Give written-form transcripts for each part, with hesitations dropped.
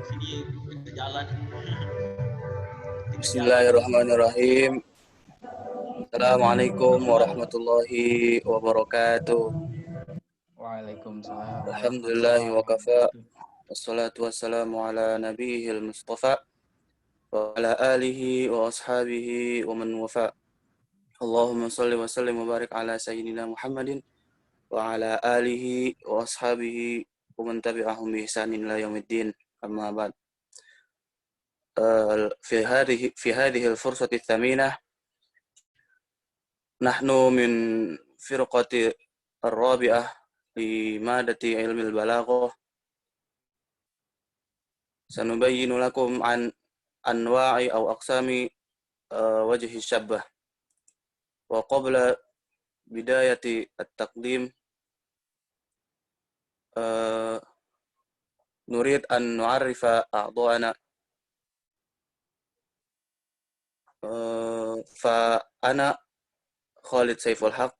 Sini pinggir jalan. Bismillahirrahmanirrahim. Assalamualaikum warahmatullahi wabarakatuh. Waalaikumsalam Alhamdulillahi wa warahmatullahi kafa. wabarakatuh. Wassalatu wassalamu ala nabiyil mustafa wa ala alihi wa ashabihi wa man wafa. Allahumma salli wa sallim wa barik ala sayyidina Muhammadin wa ala alihi wa ashabihi wa man tabi'ahum bi ihsanin ila yaumiddin. Amma ba'd. في هذه الفرصة الثمينة نحن من فرقة الرابعة لمادة علم البلاغة سنبين لكم عن أنواع أو أقسام وجه الشبه. وقبل بداية التقديم نريد أن نعرف أعضاءنا. فأنا خالد سيف الحق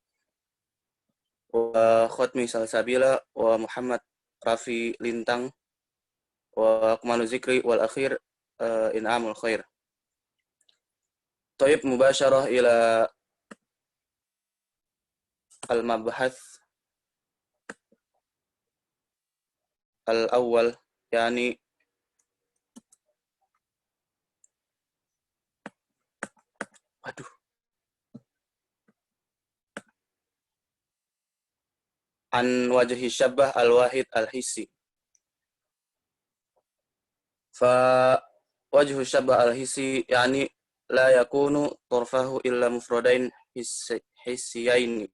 وختمي سلسبيلا ومحمد رافي لintang وكمال ذكري والأخير إنعام الخير. طيب مباشرة إلى المبحث الأول يعني عن وجه الشبه الواحد الحسي. فوجه الشبه الحسي يعني لا يكون طرفه إلا مفردين حسيين.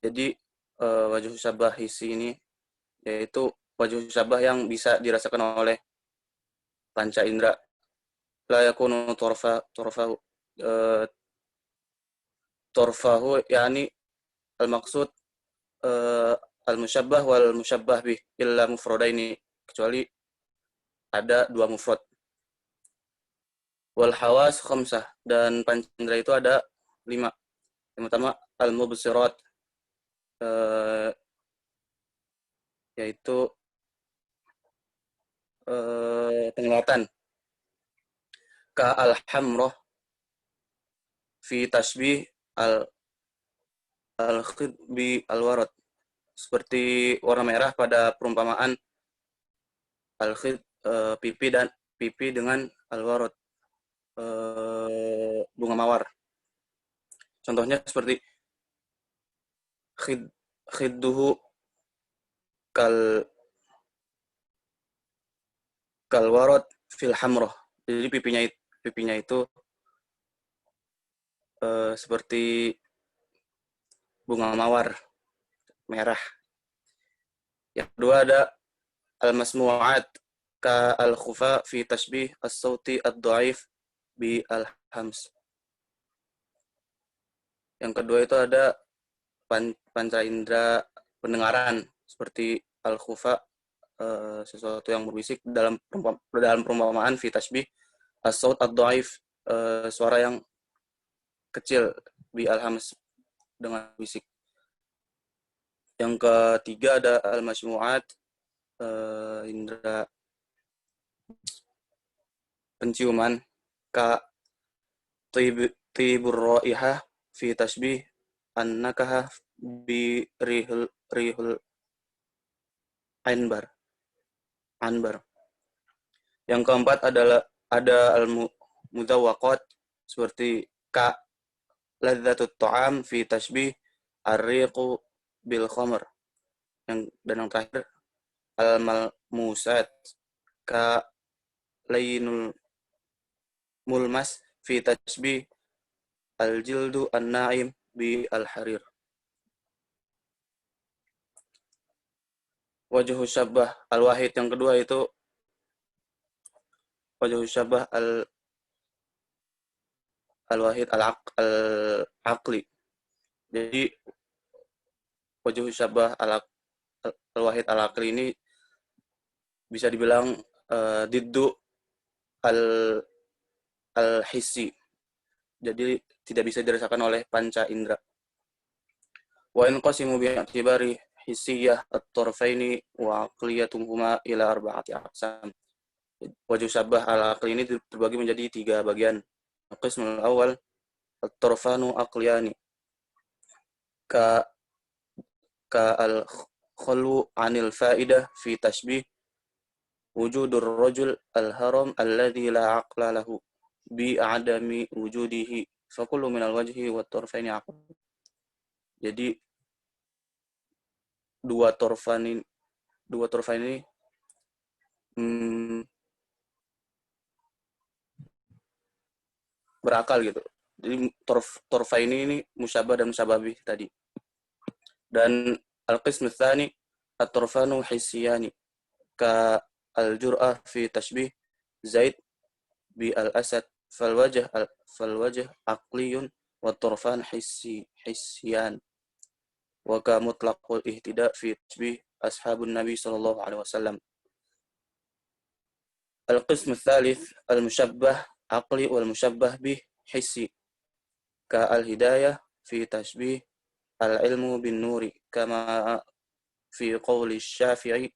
Jadi wajah syabah hisi ini yaitu wajah syabah yang bisa dirasakan oleh panca indera. La yakunu torfahu yani al-maksud al-musyabbah wal musyabbah bih illa mufradaini, kecuali ada dua mufrad. Wal hawas khamsah, dan panca indera itu ada 5. Yang pertama al-mubsirat, yaitu penglihatan. Ka al-hamrah fi tasbih al-khidbi al-warad, seperti warna merah pada perumpamaan al-khid, pipi dengan al-warad, bunga mawar. Contohnya seperti khidduhu kal warad fil hamrah. Jadi pipinya itu seperti bunga mawar merah. Yang kedua ada al-masmu'at ka al-khufa fi tashbih as-sauti ad-dha'if bi al-hams. Yang kedua itu ada panca indera pendengaran seperti al-khufa, sesuatu yang berbisik, dalam perumpamaan fi tashbih as-saut ad-dha'if, suara yang kecil, bi al-hams, dengan bisik. Yang ketiga ada al-masmu'at, indera penciuman, ka tibur raihah fi tashbih an-nakaha bi rihul anbar. Yang keempat adalah ada al-mudawwaqat seperti ka ladzatut ta'am fi tashbih ar-riqu bil khamr. Dan yang terakhir al-malmusat ka lainul mulmas fi tashbih al-jildu an-na'im bi al-harir. Wajhu syabbah al-wahid yang kedua itu wajhu syabbah al-wahid al-aqli. Jadi wajhu syabbah al-wahid al-aqli ini bisa dibilang diddu al-hissi. Jadi tidak bisa dirasakan oleh panca indera. Wa inqasimu bi'tibari hissiyah at-tarfaini wa aqliyatuhuma ila arba'ati aqsam. Wajh syabah al-aqli ini terbagi menjadi 3 bagian. Al-qismul awal at-tarfanu aqliyani ka al-khulu anil faidah fi tashbih wujudur rajul al-haram alladhi la aqla lahu bi adami wujudihi fa kullu min al-wajhi wa tarfaini aql. Jadi dua torfan ini berakal gitu. Jadi torfa ini musyabah dan musyabah bih tadi. Dan al-qism tsani at-torfanu hissiyani ka al-jur'ah fi tashbih Zaid bi al-asad fal wajh aqliyun wa torfan hissiyan wa ka mutlaqul ihtida fi tashbih ashabun nabi sallallahu alaihi wasallam. Al-qism tsalits al-musyabbah aqli wal musyabbah bih hissi ka al-hidayah fi tashbih al-ilmu bin nuri kama fi qawli Syafi'i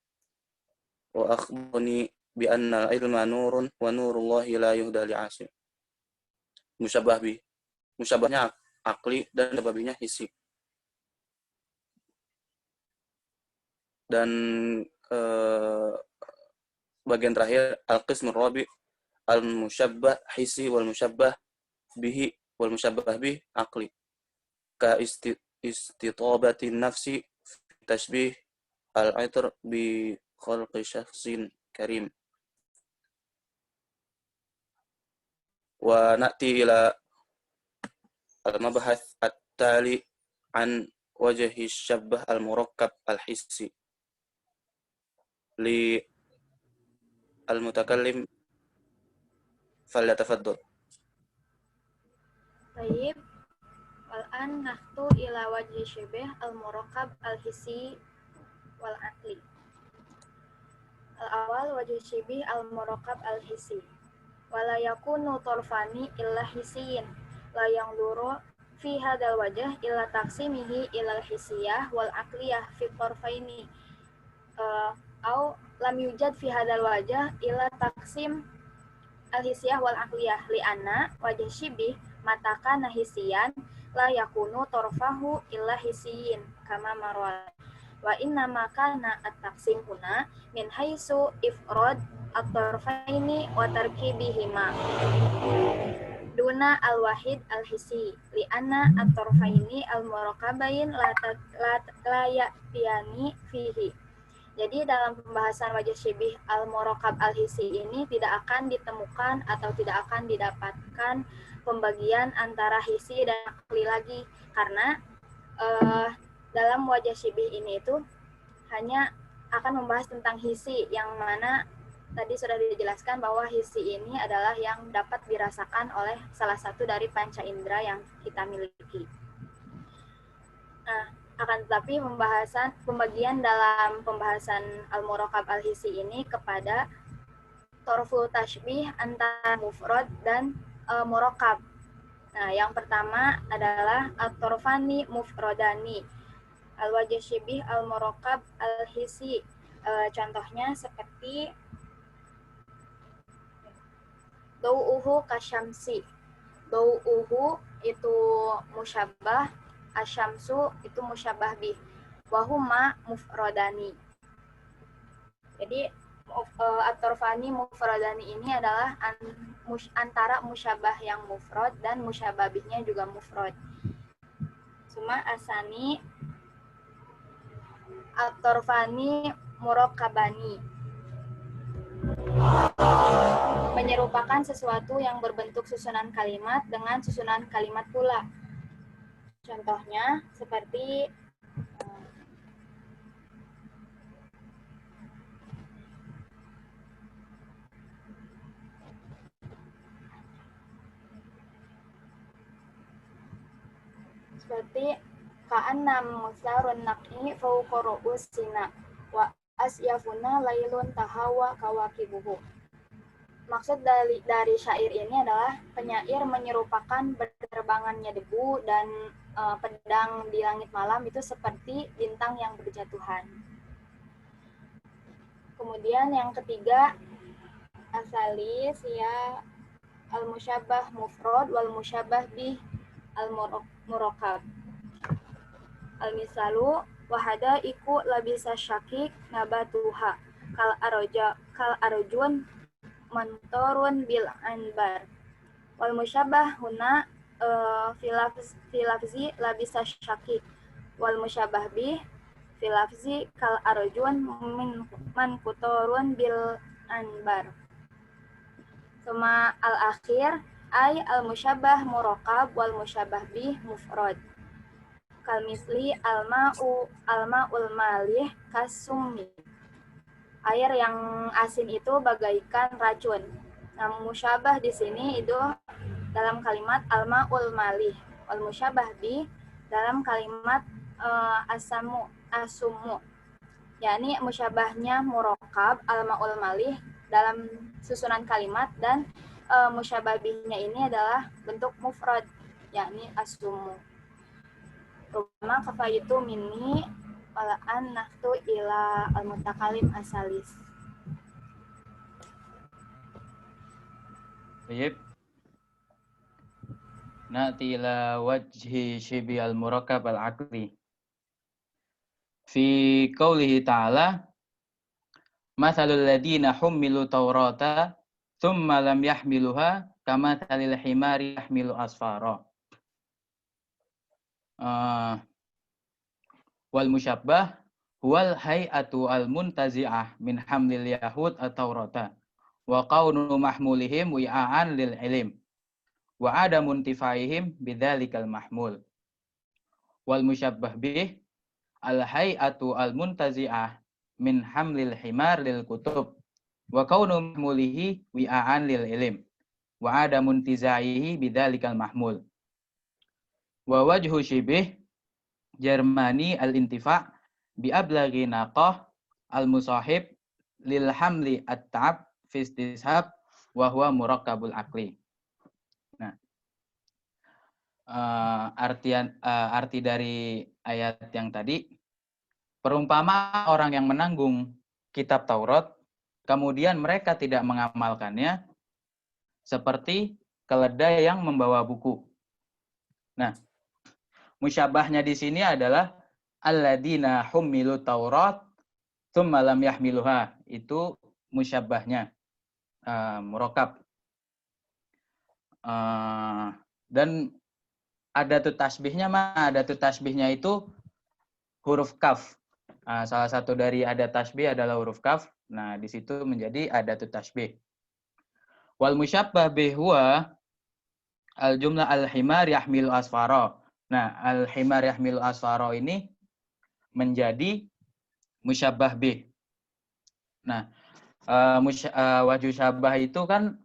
wa akhbani bi anna al-ilma nurun wa nurullahi la yuhda li'asim. Musyabbah bih, musyabbahnya aqli dan musyabahnya hissi. Dan bagian terakhir al-qism rabi al-musyabbah hissi wal musyabbah bihi wal musyabbah bih aqli ka istitobati nafsi tashbih al-'itr bi khalqi syakhsin karim. Wa na'ti ila al-mabhath at-tali an wajhi syabbah al-murakkab al-hissi li al-mutakallim falyatafaddal. Baik, wal'an nahtu ila wajhi syibah al-murakkab al-hissi wal aqli. Al-awal wajhi syibih al-murakkab al-hissi. Wala yakunu torfani illa hissiyin. La yanzuru fi hadzal wajh illa taqsimihi ila al-hissiyah wal aqliyah fi torfaini. Au lam yujad fi hadzal wajh illa taqsim al-hissiyah wal aqliyah li'anna wajh syibih mataka nahisian la yakunu torfahu illa hisiyin kama marwan wa inna makana at-taqsim huna min haitsu ifrad at-torfaini wa tarkibihima duna al-wahid al-hissi li'anna at-torfaini al-murakabain la ya'tiyani fihi. Jadi dalam pembahasan wajh syibih al-murakab al-hissi ini tidak akan ditemukan atau tidak akan didapatkan pembagian antara hissi dan aqli lagi karena dalam wajh syibih ini itu hanya akan membahas tentang hissi yang mana tadi sudah dijelaskan bahwa hissi ini adalah yang dapat dirasakan oleh salah satu dari panca indera yang kita miliki. Nah, akan tetapi pembagian dalam pembahasan al-murakab al-hissi ini kepada torful tashbih antara mufrad dan murakab. Nah, yang pertama adalah at-torfani mufradani al-wajh syibih al-murakab al-hissi. Contohnya seperti dau'uhu kasyamsi. Dau'uhu itu musyabbah, asyamsu itu musyabah bih, wahuma mufradani. Jadi at-torfani mufradani ini adalah antara musyabah yang mufrad dan musyabah bihnya juga mufrad. Suma asani at-torfani murakkabani, menyerupakan sesuatu yang berbentuk susunan kalimat dengan susunan kalimat pula. Contohnya seperti ka'annam musarun naqi fawqa ru'usina wa asyafuna lailun tahawa kawakibuhu. Maksud dari syair ini adalah penyair menyerupakan berterbangannya debu dan pedang di langit malam itu seperti bintang yang berjatuhan. Kemudian yang ketiga asalis ya al-musyabbah mufrad wal musyabbah bih al-murakkab. Al-misalu wahada iku labisa syakik nabatuha kal arjun mantorun bil anbar. Wal musyabbah huna filafzi labisa syakik wal musyabbah bih filafzi kal arjun man kutorun bil anbar. Suma al-akhir ay al-musyabbah murakkab wal musyabbah bih mufrad. Kal misli al-ma'ul malih kasumi. Air yang asin itu bagaikan racun. Nah, musyabah di sini itu dalam kalimat al-ma'ul malih. Wal musyabah bi dalam kalimat asumu. Yakni musyabahnya murakkab al-ma'ul malih dalam susunan kalimat dan musyabah bihnya ini adalah bentuk mufrad yakni asumu. Rubama kafaitu minni walaan nahtu ila al-mutakalim asalis. Baik. Na'ti ila wajhi syibi al-murakkab al-aqli. Fi qawlihi ta'ala mathalul ladina hummilu tawrata thumma lam yahmiluha kamathalil himari yahmilu asfara. Wal musyabbah huwal hay'atu al-muntazi'ah min hamlil yahud at-tawrata wa qawnu mahmulihim wi'a'an lil ilim wa adamun tifaihim bidzalikal mahmul. Wal musyabbah bih al-hay'atu al-muntazi'ah min hamlil himar lil kutub wa kaunu mahmulihi wi'a'an lil ilim wa adamun tizaihi bidzalikal mahmul. Wa wajhu syibih Jermani al-intifa' bi ablaghi naqah al-musahib lil hamli at-ta'ab fi istishab wa huwa murakkabul aqli. Nah, arti dari ayat yang tadi, perumpama orang yang menanggung kitab Taurat, kemudian mereka tidak mengamalkannya, seperti keledai yang membawa buku. Nah, musyabahnya di sini adalah alladzina hummilu Taurat tsumma lam yahmiluha. Itu musyabahnya, murakkab. Dan adatut tasbihnya adatut tasbihnya itu huruf kaf. Salah satu dari adat tasbih adalah huruf kaf. Nah, di situ menjadi adatut tasbih. Wal musyabbah bihwa al jumlah al himar yahmilu asfara. Nah, al himar yahmilu asfara ini menjadi musyabbah bih. Nah, wajhu syabah itu kan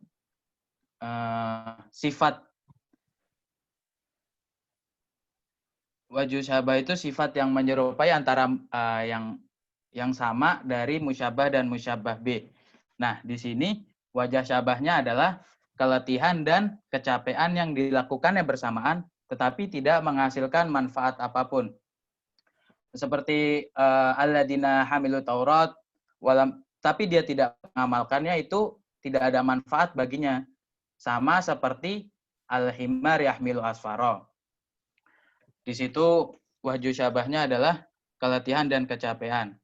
sifat. Wajhu syabah itu sifat yang menyerupai antara yang sama dari musyabah dan musyabbah bih. Nah, di sini wajah syabahnya adalah keletihan dan kecapean yang dilakukannya bersamaan, tetapi tidak menghasilkan manfaat apapun. Seperti alladzina hamilu Taurat, tapi dia tidak mengamalkannya, itu tidak ada manfaat baginya. Sama seperti al-himar yahmilu asfara. Di situ wajhu syabahnya adalah keletihan dan kecapean.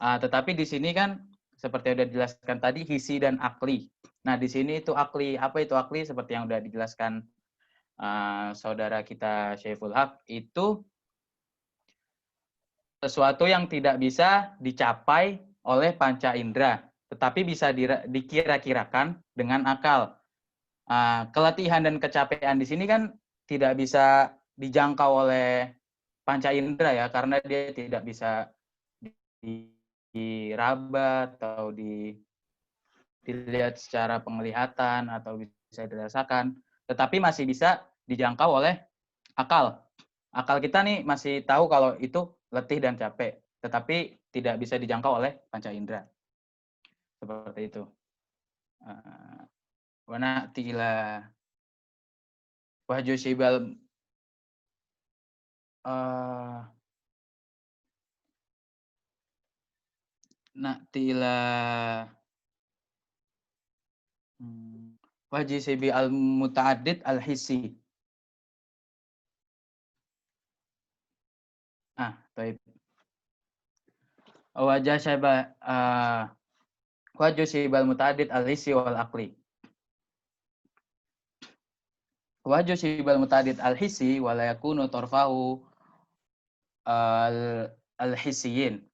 Tetapi di sini kan seperti yang sudah dijelaskan tadi, hisi dan akli. Nah, di sini itu akli. Apa itu akli? Seperti yang sudah dijelaskan saudara kita Syaiful Haq, itu sesuatu yang tidak bisa dicapai oleh panca indera, tetapi bisa dikira-kirakan dengan akal. Keletihan dan kecapean di sini kan tidak bisa dijangkau oleh panca indera ya, karena dia tidak bisa diraba atau dilihat secara penglihatan atau bisa dirasakan, tetapi masih bisa dijangkau oleh akal. Akal kita nih masih tahu kalau itu letih dan capek, tetapi tidak bisa dijangkau oleh panca indera. Seperti itu. Wa na'ti ila wahju syibal na'ti ila wajih sibi al-muta'addid al-hissi. Baik. Wajah syabah wajah sibi al-muta'addid al-hissi wal aqli. Wajah sibi al-muta'addid al-hissi wa la yakunu tarfahu al-hissiyin.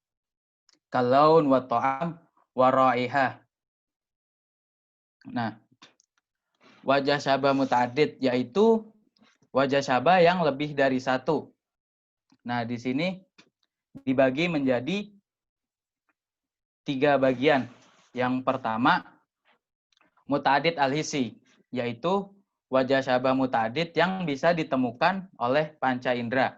Kalaun wa ta'am wa ra'ihah. Nah, wajah syabah muta'addid yaitu wajah syabah yang lebih dari satu. Nah, di sini dibagi menjadi 3 bagian. Yang pertama, muta'addid al-hissi, yaitu wajah syabah muta'addid yang bisa ditemukan oleh panca indera.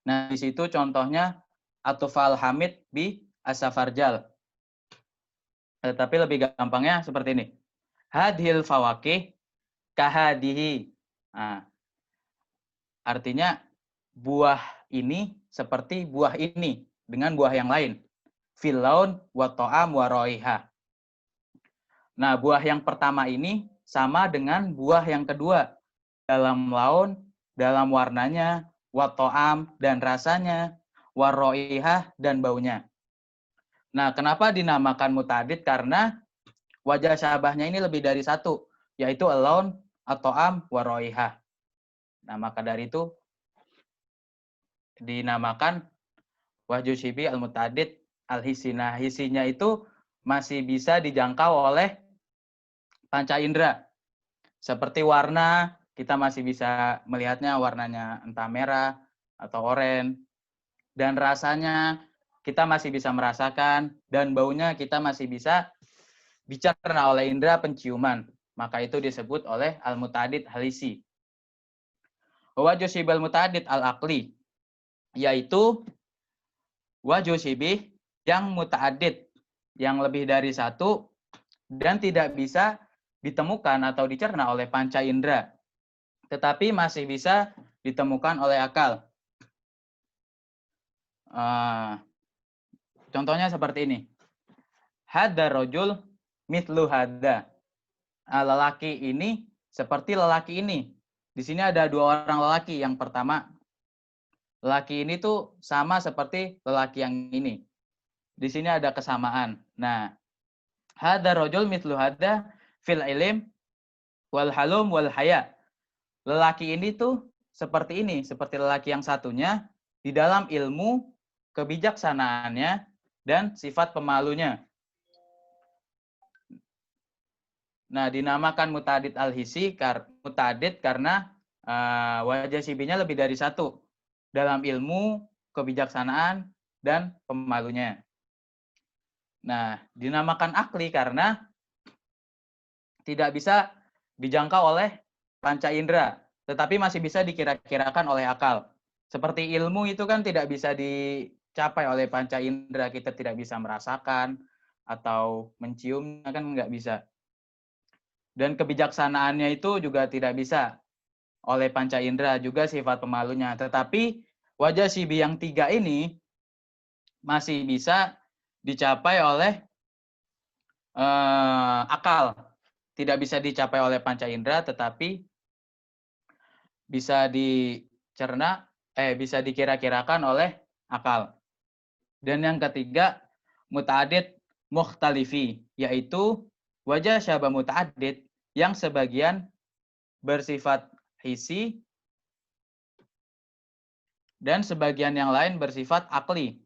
Nah, di situ contohnya atufal hamid bi asafarjal. Tetapi lebih gampangnya seperti ini. Hadhil fawakih kahadihi. Nah, artinya buah ini seperti buah ini dengan buah yang lain. Fil laun wa ta'am wa raiha. Nah, buah yang pertama ini sama dengan buah yang kedua dalam laun, dalam warnanya, wa ta'am dan rasanya, wa raiha dan baunya. Nah, kenapa dinamakan muta'addid? Karena wajah syabahnya ini lebih dari satu, yaitu al-laun, at-ta'am, wa raiha. Nah, maka dari itu dinamakan wajhu syibi al-muta'addid al-hissi. Nah, hisinya itu masih bisa dijangkau oleh panca indera. Seperti warna, kita masih bisa melihatnya warnanya entah merah atau oranye. Dan rasanya kita masih bisa merasakan, dan baunya kita masih bisa dicerna oleh indera penciuman. Maka itu disebut oleh al-muta'addid al-hissi. Wajhu syibi al-muta'addid al-aqli, yaitu wajhu syibi yang muta'addid, yang lebih dari satu dan tidak bisa ditemukan atau dicerna oleh panca indera, tetapi masih bisa ditemukan oleh akal. Contohnya seperti ini. Hadza rajul mithlu hadza. Lelaki ini seperti lelaki ini. Di sini ada 2 orang lelaki. Yang pertama, lelaki ini tuh sama seperti lelaki yang ini. Di sini ada kesamaan. Nah, hadza rajul mithlu hadza fil ilm wal halum wal haya. Lelaki ini tuh seperti ini, seperti lelaki yang satunya di dalam ilmu, kebijaksanaannya, dan sifat pemalunya. Nah, dinamakan muta'addid al-hissi muta'addid karena wajah syibinya lebih dari satu dalam ilmu, kebijaksanaan, dan pemalunya. Nah, dinamakan akli karena tidak bisa dijangkau oleh panca indera, tetapi masih bisa dikira-kirakan oleh akal. Seperti ilmu itu kan tidak bisa dicapai oleh panca indera, kita tidak bisa merasakan atau menciumnya, kan nggak bisa. Dan kebijaksanaannya itu juga tidak bisa oleh panca indera, juga sifat pemalunya. Tetapi wajah syibi yang 3 ini masih bisa dicapai oleh akal. Tidak bisa dicapai oleh panca indera, tetapi bisa dicerna, bisa dikira-kirakan oleh akal. Dan yang ketiga, muta'addid mukhtalifi, yaitu wajah syabah muta'addid yang sebagian bersifat hissi dan sebagian yang lain bersifat akli.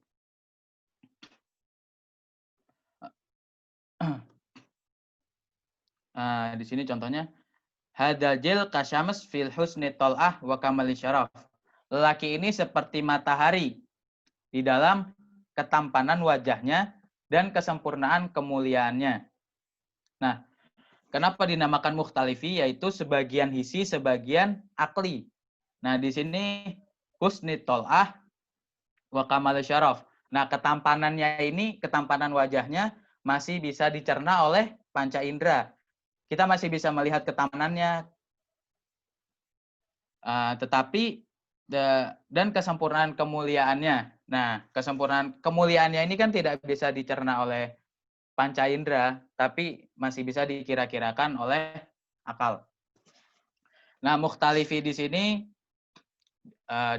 Di sini contohnya, hadajil kasyams fil husni tol'ah wa kamali syaraf. Lelaki ini seperti matahari di dalam ketampanan wajahnya dan kesempurnaan kemuliaannya. Nah, kenapa dinamakan mukhtalifi? Yaitu sebagian hissi, sebagian akli. Nah, di sini husni tol'ah wa kamali syaraf. Nah, ketampanannya ini, ketampanan wajahnya masih bisa dicerna oleh panca indera. Kita masih bisa melihat ketampanannya, tetapi dan kesempurnaan kemuliaannya. Nah, kesempurnaan kemuliaannya ini kan tidak bisa dicerna oleh panca indera, tapi masih bisa dikira-kirakan oleh akal. Nah, mukhtalifi di sini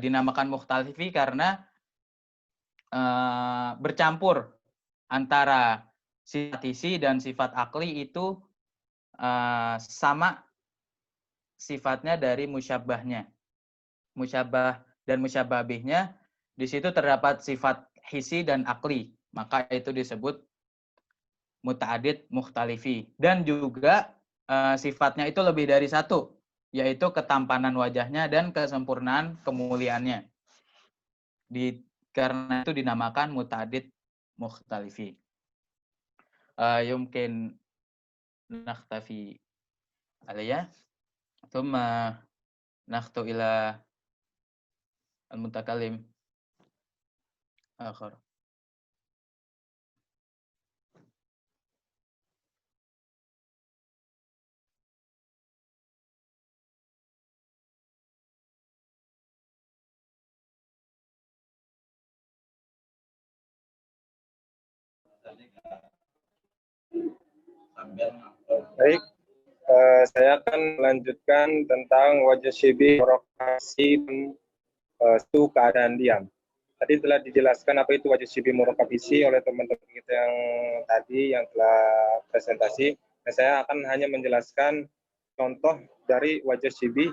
dinamakan mukhtalifi karena bercampur antara sifat hisi dan sifat akli itu sama sifatnya dari musyabbahnya. Musyabbah dan musyabbah bihnya di situ terdapat sifat hisi dan akli, maka itu disebut muta'adid mukhtalifi. Dan juga sifatnya itu lebih dari satu, yaitu ketampanan wajahnya dan kesempurnaan kemuliaannya. Karena itu dinamakan muta'adid mukhtalifi. Yumkin nakhtafi alaiya, thumma nakhtu ila al-mutakallim akhar. Baik, saya akan melanjutkan tentang wajah syibih, murokasi, itu keadaan diam. Tadi telah dijelaskan apa itu wajah syibih murokab isi oleh teman-teman kita yang tadi yang telah presentasi. Dan saya akan hanya menjelaskan contoh dari wajah syibih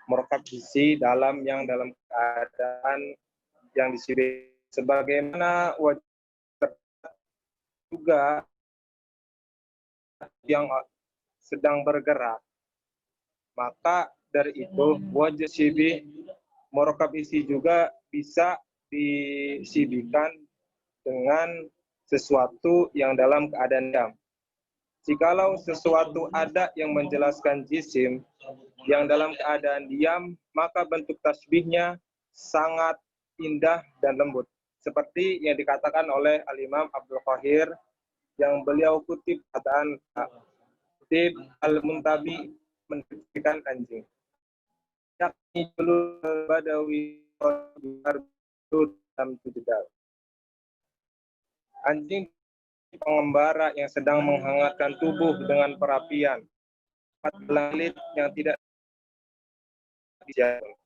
murokab isi dalam keadaan yang disibih. Sebagaimana wajah juga yang sedang bergerak, maka dari itu wajah syibih murokab isi juga bisa disibihkan dengan sesuatu yang dalam keadaan diam. Jikalau sesuatu ada yang menjelaskan jisim yang dalam keadaan diam, maka bentuk tasbihnya sangat indah dan lembut. Seperti yang dikatakan oleh Al-Imam Abdul Qahir, yang beliau kutip kataan Tib Al-Muntabi mendeskripsikan anjing. Yakni dulu badawi dalam tujuh. Anjing pengembara yang sedang menghangatkan tubuh dengan perapian. 4 belit yang tidak dijatuh.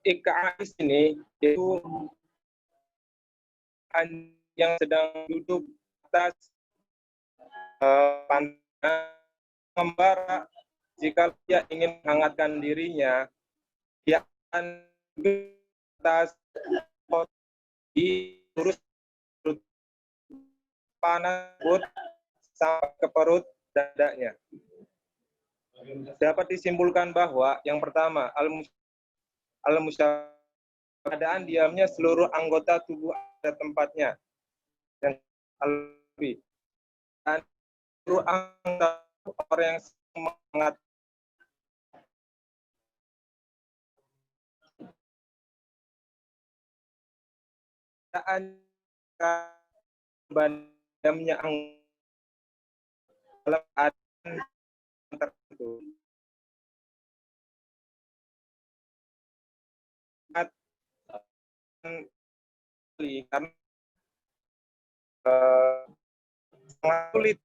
Ika'is ini yaitu anjing yang sedang duduk atas pantai pengembara. Jika dia ingin menghangatkan dirinya, dia akan duduk atas terus panas sampai ke perut dadanya. Dapat disimpulkan bahwa yang pertama, al-musyabah, keadaan diamnya seluruh anggota tubuh ada tempatnya. Yang al-bi, dan seluruh anggota orang yang semangat keadaan diamnya dalam keadaan tertentu. Karena sangat sulit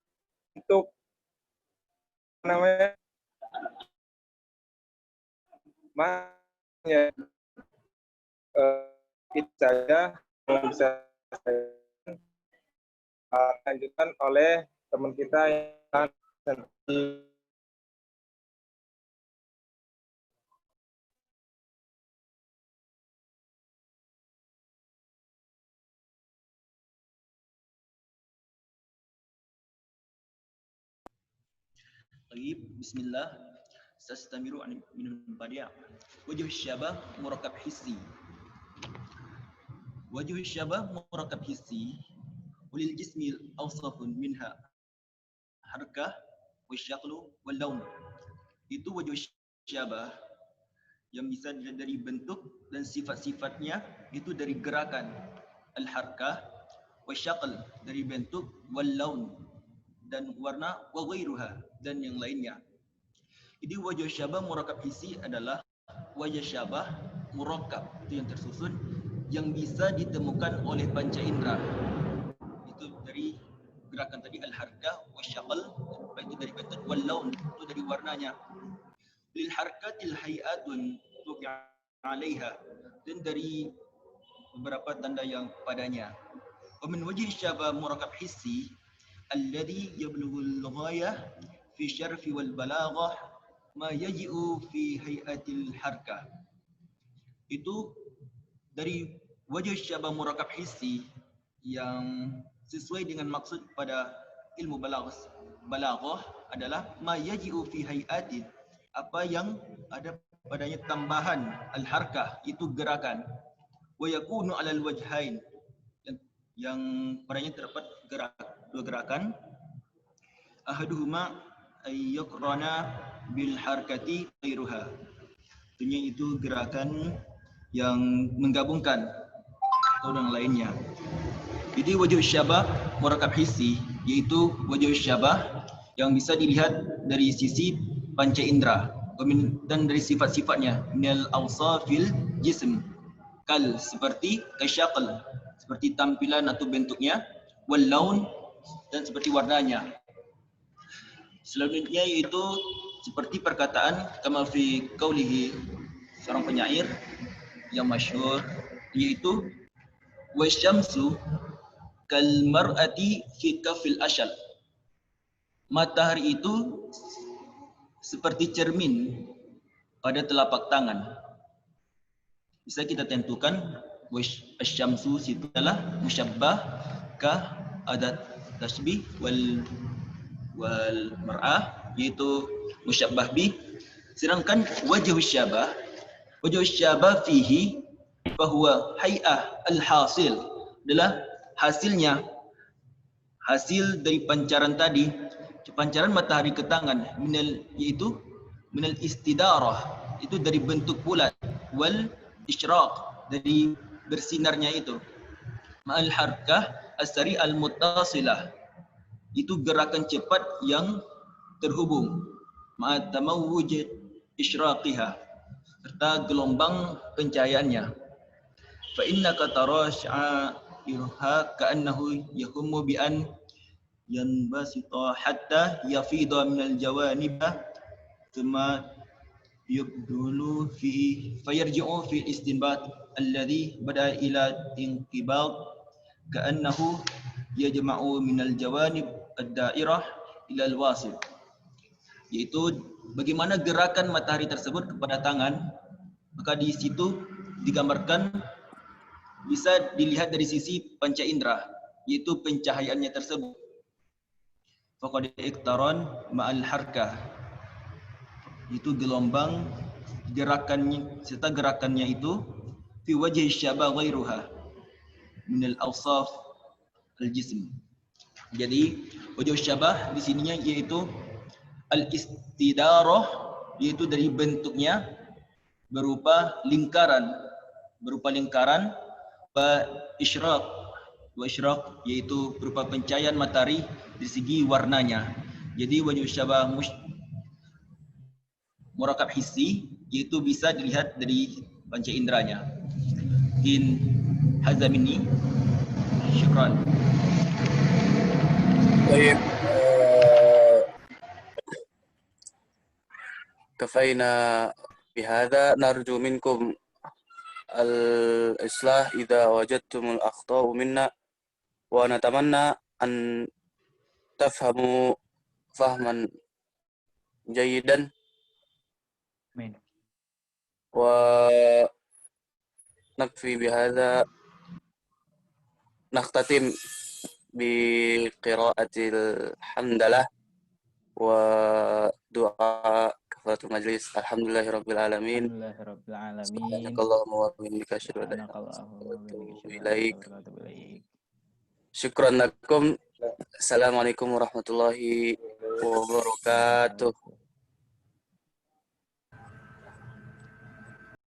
untuk itu saja yang bisa lanjutkan oleh teman kita yang طيب بسم الله سأستمر من البداية. وجه الشبه مركب حسي. وجه الشبه مركب حسي وللجسم أوصاف منها حركة والشكل واللون. Itu wajah syabah yang bisa dilihat dari bentuk dan sifat-sifatnya itu dari gerakan, al-harkah, wasyaql dari bentuk, wal-laun dan warna, wa ghairuha dan yang lainnya. Jadi wajah syabah murakkab hisi adalah wajah syabah murakkab, itu yang tersusun, yang bisa ditemukan oleh panca indera. Itu dari gerakan tadi, al-harkah wasyaqal itu dari bentuk, wal laun itu dari warnanya. Lil harkatil hayatun tubi'a 'alaiha, dan dari beberapa tanda yang padanya. Wa min wajhi syabah murakab hissi alladhi yablughu al-ghayah fi syarfi wal balaghah ma yaji'u fi hayatil harkah. Itu dari wajah syabah murakab hissi yang sesuai dengan maksud pada ilmu balaghah adalah ma yaji'u fi hayatin, apa yang ada padanya tambahan al-harkah itu gerakan, wa yakunu 'alal wajhain, yang padanya terdapat dua gerakan, ahaduhuma ayyukrana bil harkati ghairuha, tentunya itu gerakan yang menggabungkan atau yang lainnya. Jadi wajah syabah murakab hissi yaitu wajah syabah yang bisa dilihat dari sisi panca indera dan dari sifat-sifatnya, minal awsafil jism, kal seperti kasyaqal seperti tampilan atau bentuknya, wal laun dan seperti warnanya. Selanjutnya yaitu seperti perkataan kama fi qaulihi, seorang penyair yang masyhur, yaitu wasyamsu kal mar'ati fi kafil asyal, matahari itu seperti cermin pada telapak tangan. Bisa kita tentukan wasyamsu itu adalah musyabbah ka adat tasbih wal mar'ah, yaitu musyabbah bi. Sedangkan wajh syabah fihi bahwa hay'ah al-hasil adalah hasil dari pancaran tadi, pancaran matahari ke tangan, yaitu minal istidarah itu dari bentuk bulat, wal isyraq dari bersinarnya itu, ma'al harkah as-sari al-muttasilah itu gerakan cepat yang terhubung, ma'at tamawuj isyraqiha serta gelombang pencahayaannya. Fa innaka tara sya'irha ka'annahu yahummu bi an yanbasita hatta yafida min al-jawanib thumma yubdulu fi fayarji'u fi istinbat alladhi bada ila inqibad ka'annahu yajma'u min al-jawanib ad-da'irah ila al-wasil, yaitu bagaimana gerakan matahari tersebut kepada tangan. Maka di situ digambarkan bisa dilihat dari sisi panca indera, yaitu pencahayaannya tersebut. Faqad iktaran ma'al harkah, itu gelombang gerakannya serta gerakannya itu fi wajhi syabah ghairuha min al-awsaf al-jism. Jadi wajh syabah di sininya yaitu al-istidarah, yaitu dari bentuknya berupa lingkaran, wa isyraq yaitu berupa pencahayaan matahari di segi warnanya. Jadi wajh syabah murakab hissi yaitu bisa dilihat dari panca inderanya. In hazamini syukran. طيب كفينا بهذا، نرجو منكم الإصلاح إذا وجدتم الأخطاء منا، ونتمنى أن تفهموا فهما جيدا. Amin. ونكفي بهذا، نختتم بقراءة الحمدلله ودعاء كفارة المجلس. الحمد لله رب العالمين. سبحانك اللهم وبحمدك أشهد أن لا إله إلا أنت أتوب إليك. شكرا لكم. السلام عليكم ورحمة الله وبركاته.